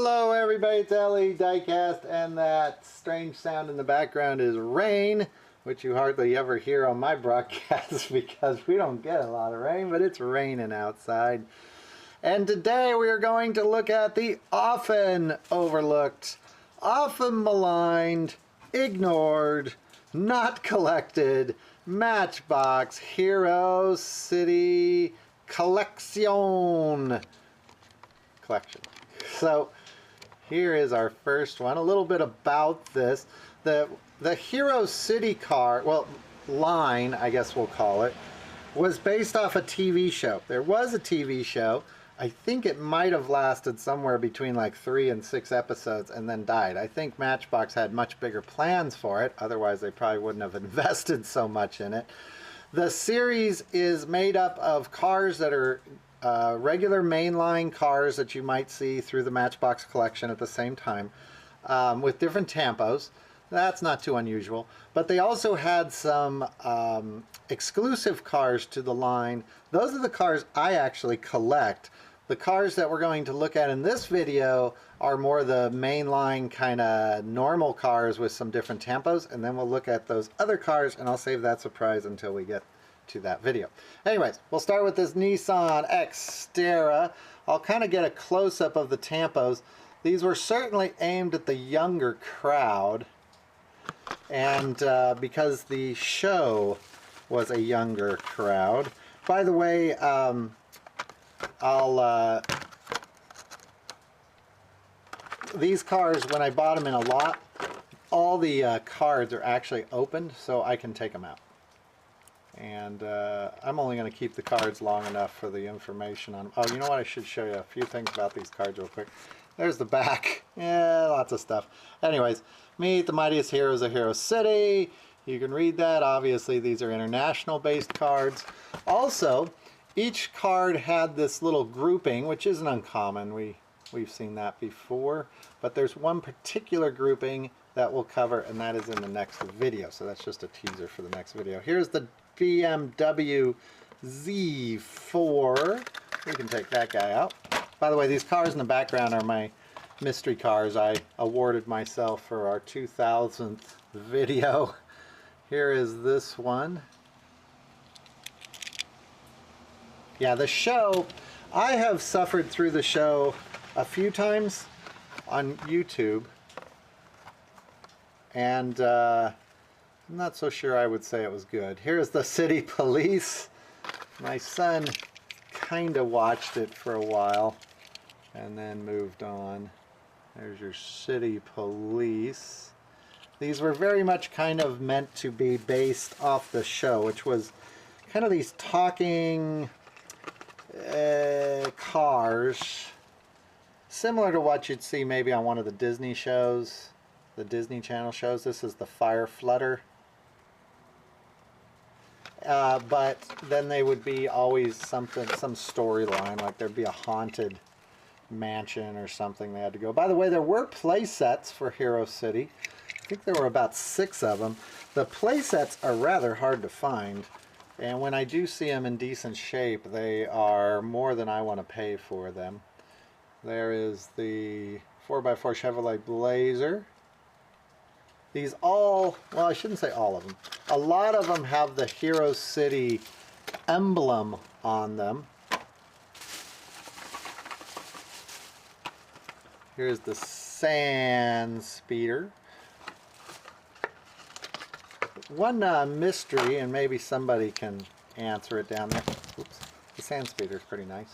Hello everybody, it's Ellie, diecast, and that strange sound in the background is rain, which you hardly ever hear on my broadcast because we don't get a lot of rain, but it's raining outside. And today we are going to look at the often overlooked, often maligned, ignored, not collected Matchbox Hero City Collection. So here is our first one. A little bit about this. The Hero City car, well, line, I guess we'll call it, was based off a TV show. There was a TV show. I think it might have lasted somewhere between like 3 and 6 episodes and then died. I think Matchbox had much bigger plans for it. Otherwise, they probably wouldn't have invested so much in it. The series is made up of cars that are regular mainline cars that you might see through the Matchbox collection at the same time, with different tempos. That's not too unusual. But they also had some exclusive cars to the line. Those are the cars I actually collect. The cars that we're going to look at in this video are more the mainline kind of normal cars with some different tempos, and then we'll look at those other cars, and I'll save that surprise until we get to that video. Anyways, we'll start with this Nissan Xterra. I'll kind of get a close-up of the tempos. These were certainly aimed at the younger crowd, and because the show was a younger crowd. By the way, these cars, when I bought them in a lot, all the cards are actually opened, so I can take them out. And I'm only going to keep the cards long enough for the information on them. Oh, you know what? I should show you a few things about these cards real quick. There's the back. Yeah, lots of stuff. Anyways, meet the mightiest heroes of Hero City. You can read that. Obviously, these are international-based cards. Also, each card had this little grouping, which isn't uncommon. We've seen that before. But there's one particular grouping that we'll cover, and that is in the next video. So that's just a teaser for the next video. Here's the BMW Z4. We can take that guy out. By the way, these cars in the background are my mystery cars I awarded myself for our 2000th video. Here is this one. Yeah, the show, I have suffered through the show a few times on YouTube, and I'm not so sure I would say it was good. Here's the City Police. My son kind of watched it for a while and then moved on. There's your City Police. These were very much kind of meant to be based off the show, which was kind of these talking cars, similar to what you'd see maybe on one of the Disney shows, the Disney Channel shows. This is the Fire Flutter. But then they would be always some storyline, like there'd be a haunted mansion or something they had to go. By the way, there were play sets for Hero City. I think there were about 6 of them. The play sets are rather hard to find, and when I do see them in decent shape, they are more than I want to pay for them. There is the 4x4 Chevrolet Blazer. These all, well, I shouldn't say all of them. A lot of them have the Hero City emblem on them. Here's the Sand Speeder. One mystery, and maybe somebody can answer it down there. Oops. The Sand Speeder is pretty nice.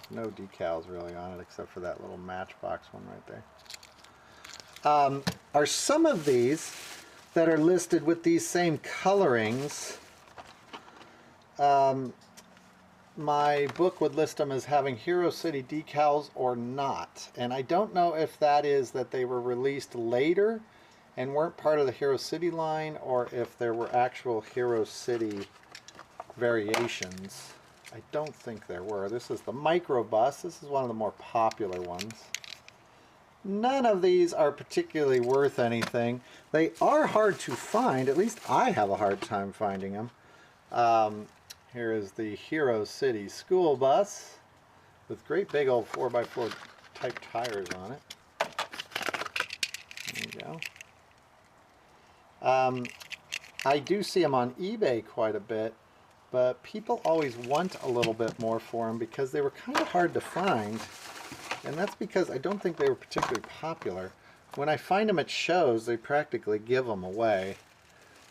No decals really on it except for that little Matchbox one right there. Are some of these that are listed with these same colorings. My book would list them as having Hero City decals or not, and I don't know if that is that they were released later and weren't part of the Hero City line, or if there were actual Hero City variations. I don't think there were. This is the microbus. This is one of the more popular ones. None of these are particularly worth anything. They are hard to find. At least I have a hard time finding them. Here is the Hero City school bus. with great big old 4x4 type tires on it. There you go. I do see them on eBay quite a bit, but people always want a little bit more for them because they were kind of hard to find, and that's because I don't think they were particularly popular. When I find them at shows, they practically give them away.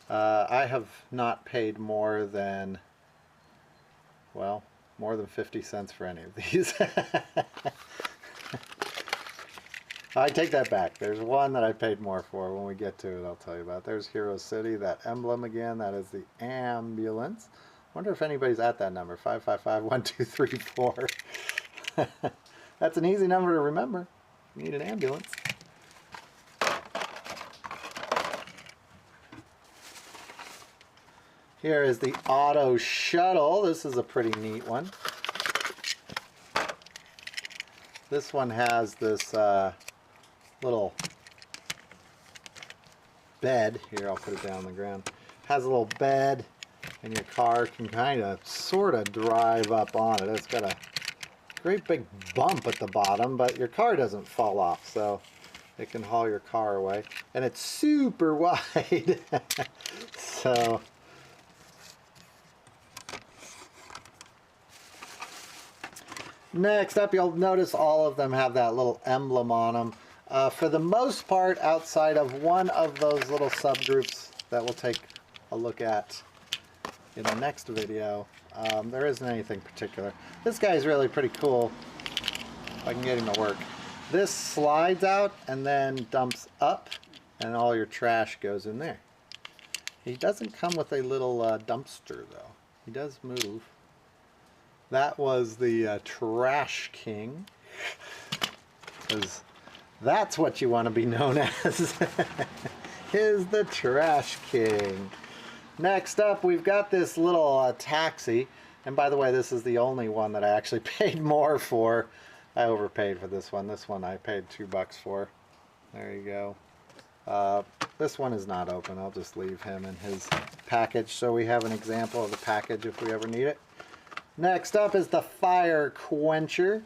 I have not paid more than, well, more than 50 cents for any of these. I take that back. There's one that I paid more for. When we get to it, I'll tell you about it. There's Hero City, that emblem again. That is the ambulance. Wonder if anybody's at that number, 555-1234. That's an easy number to remember. You need an ambulance. Here is the Auto Shuttle. This is a pretty neat one. This one has this little bed. Here, I'll put it down on the ground. Has a little bed, and your car can kind of sort of drive up on it. It's got a great big bump at the bottom, but your car doesn't fall off, so it can haul your car away. And it's super wide. So next up, you'll notice all of them have that little emblem on them. For the most part, outside of one of those little subgroups that we'll take a look at in the next video, there isn't anything particular. This guy is really pretty cool, if I can get him to work. This slides out and then dumps up, and all your trash goes in there. He doesn't come with a little dumpster, though. He does move. That was the Trash King, because that's what you want to be known as, is the Trash King. Next up, we've got this little taxi, and by the way, this is the only one that I actually paid more for. I overpaid for this one. This one I paid $2 for. There you go. This one is not open. I'll just leave him in his package so we have an example of the package if we ever need it. Next up is the Fire Quencher.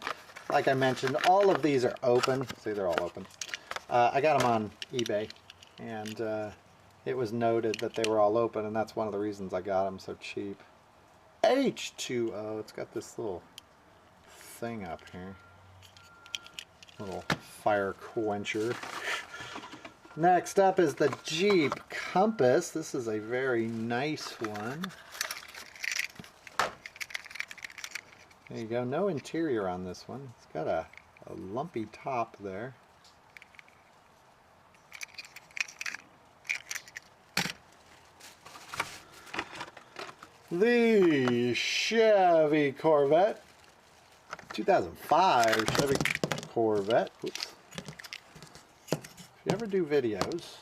Like I mentioned, all of these are open. See, they're all open. I got them on eBay, and it was noted that they were all open, and that's one of the reasons I got them so cheap. H2O. It's got this little thing up here. Little Fire Quencher. Next up is the Jeep Compass. This is a very nice one. There you go. No interior on this one. It's got a lumpy top there. The Chevy Corvette. 2005 Chevy Corvette. Oops. If you ever do videos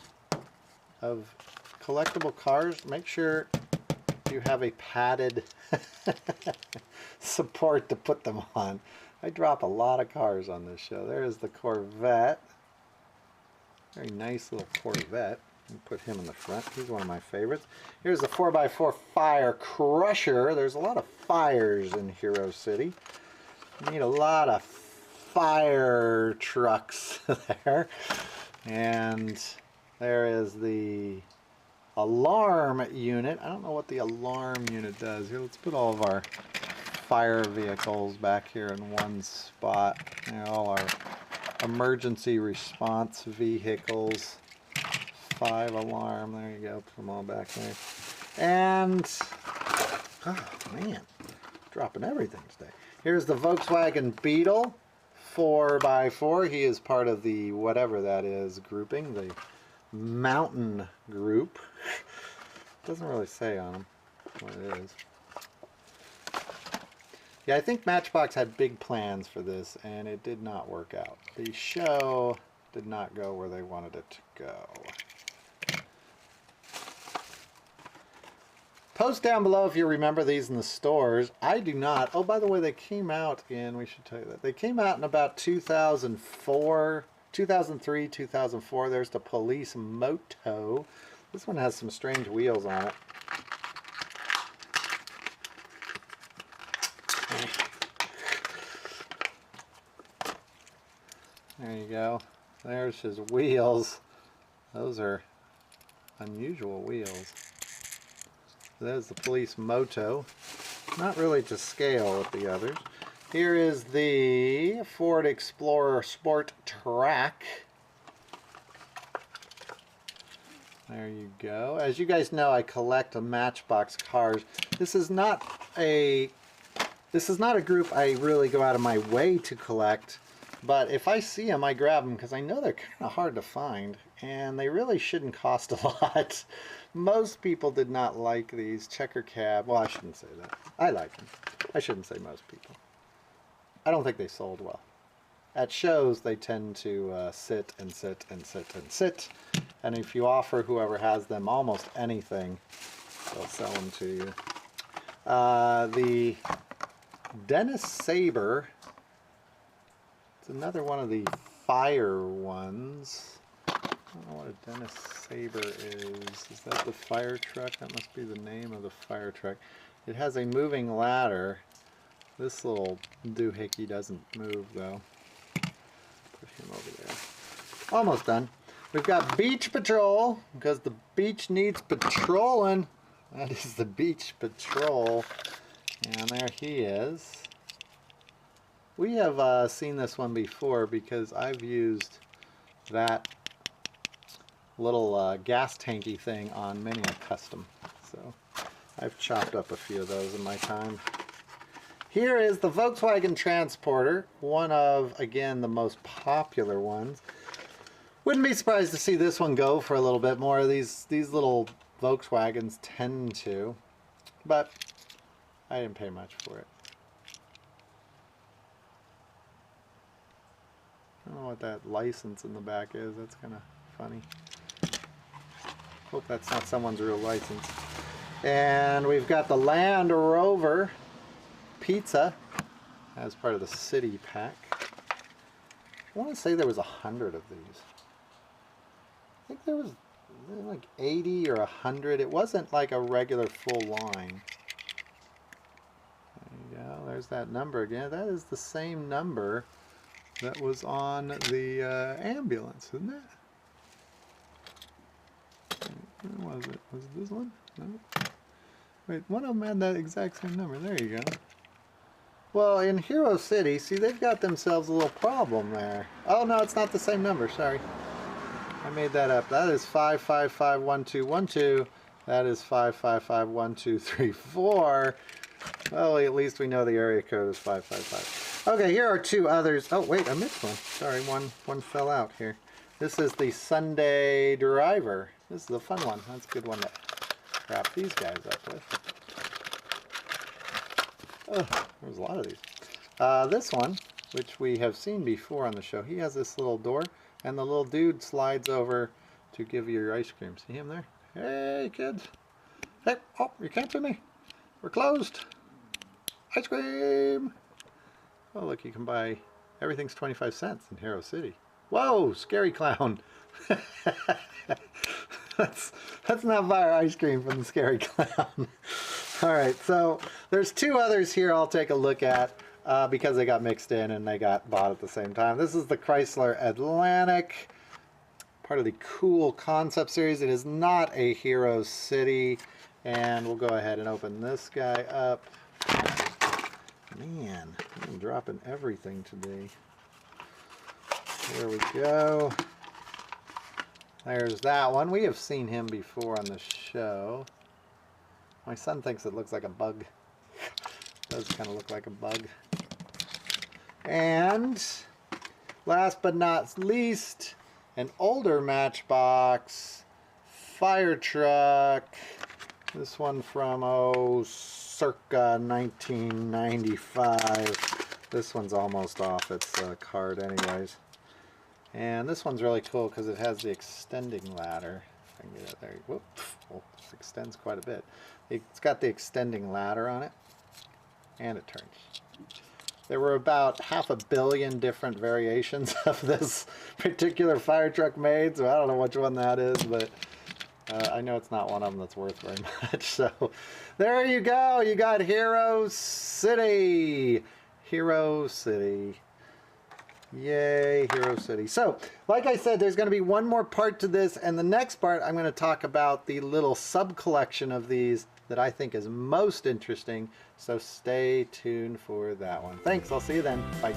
of collectible cars, make sure you have a padded support to put them on. I drop a lot of cars on this show. There's the Corvette. Very nice little Corvette. Put him in the front. He's one of my favorites. Here's the 4x4 Fire Crusher. There's a lot of fires in Hero City. You need a lot of fire trucks there. And there is the alarm unit. I don't know what the alarm unit does. Here, let's put all of our fire vehicles back here in one spot. They're all our emergency response vehicles. 5 alarm. There you go. Put them all back there. And, oh man, dropping everything today. Here's the Volkswagen Beetle 4x4. He is part of the whatever that is grouping, the mountain group. Doesn't really say on him what it is. Yeah, I think Matchbox had big plans for this, and it did not work out. The show did not go where they wanted it to go. Post down below if you remember these in the stores. I do not. Oh, by the way, they came out in, we should tell you that. They came out in about 2004, 2003, 2004. There's the Police Moto. This one has some strange wheels on it. you go. There's his wheels. Those are unusual wheels. There's the police Moto. Not really to scale with the others. Here is the Ford Explorer Sport Track. There you go. As you guys know, I collect Matchbox cars. This is not a group I really go out of my way to collect, but if I see them, I grab them because I know they're kind of hard to find, and they really shouldn't cost a lot. Most people did not like these checker cab. Well, I shouldn't say that. I like them. I shouldn't say most people. I don't think they sold well. At shows, they tend to sit and sit and sit and sit, and if you offer whoever has them almost anything, they'll sell them to you. The DennisSavory. It's another one of the fire ones. I don't know what a DennisSavory is. Is that the Firetruck? That must be the name of the Firetruck. It has a moving ladder. This little doohickey doesn't move though. Put him over there. Almost done. We've got Beach Patrol, because the beach needs patrolling. That is the Beach Patrol. And there he is. We have seen this one before because I've used that little gas tanky thing on many a custom. So I've chopped up a few of those in my time. Here is the Volkswagen Transporter, one of, again, the most popular ones. Wouldn't be surprised to see this one go for a little bit more. These little Volkswagens tend to, but I didn't pay much for it. I don't know what that license in the back is. That's kind of funny. Hope that's not someone's real license. And we've got the Land Rover Pizza as part of the city pack. I want to say there was 100 of these. I think there was like 80 or 100. It wasn't like a regular full line. There you go. There's that number again. That is the same number that was on the ambulance, isn't it? Where was it? Was it this one? No. Wait, one of them had that exact same number. There you go. Well, in Hero City, see, they've got themselves a little problem there. Oh, no, it's not the same number. Sorry. I made that up. That is 5551212. That is 5551234. Well, at least we know the area code is 555. Okay, here are two others. Oh, wait, I missed one. Sorry, one fell out here. This is the Sunday Driver. This is a fun one. That's a good one to wrap these guys up with. Oh, there's a lot of these. This one, which we have seen before on the show, he has this little door, and the little dude slides over to give you your ice cream. See him there? Hey, kids. Hey, oh, you can't see me. We're closed. Ice cream. Oh, look, you can buy, everything's 25 cents in Hero City. Whoa, scary clown. Let's not buy our ice cream from the scary clown. All right, so there's two others here I'll take a look at because they got mixed in and they got bought at the same time. This is the Chrysler Atlantic, part of the Cool Concept series. It is not a Hero City, and we'll go ahead and open this guy up. Man, I'm dropping everything today. There we go. There's that one. We have seen him before on the show. My son thinks it looks like a bug. It does kind of look like a bug. And last but not least, an older Matchbox Firetruck. This one from, oh, circa 1995. This one's almost off its card anyways. And this one's really cool because it has the extending ladder. If I can get it there. Whoop. Oh, it extends quite a bit. It's got the extending ladder on it, and it turns. There were about 500 million different variations of this particular Firetruck made, so I don't know which one that is, but I know it's not one of them that's worth very much. So there you go. You got Hero City. Hero City. Yay, Hero City. So, like I said, there's going to be one more part to this, and the next part I'm going to talk about the little sub-collection of these that I think is most interesting. So stay tuned for that one. Thanks, I'll see you then. Bye.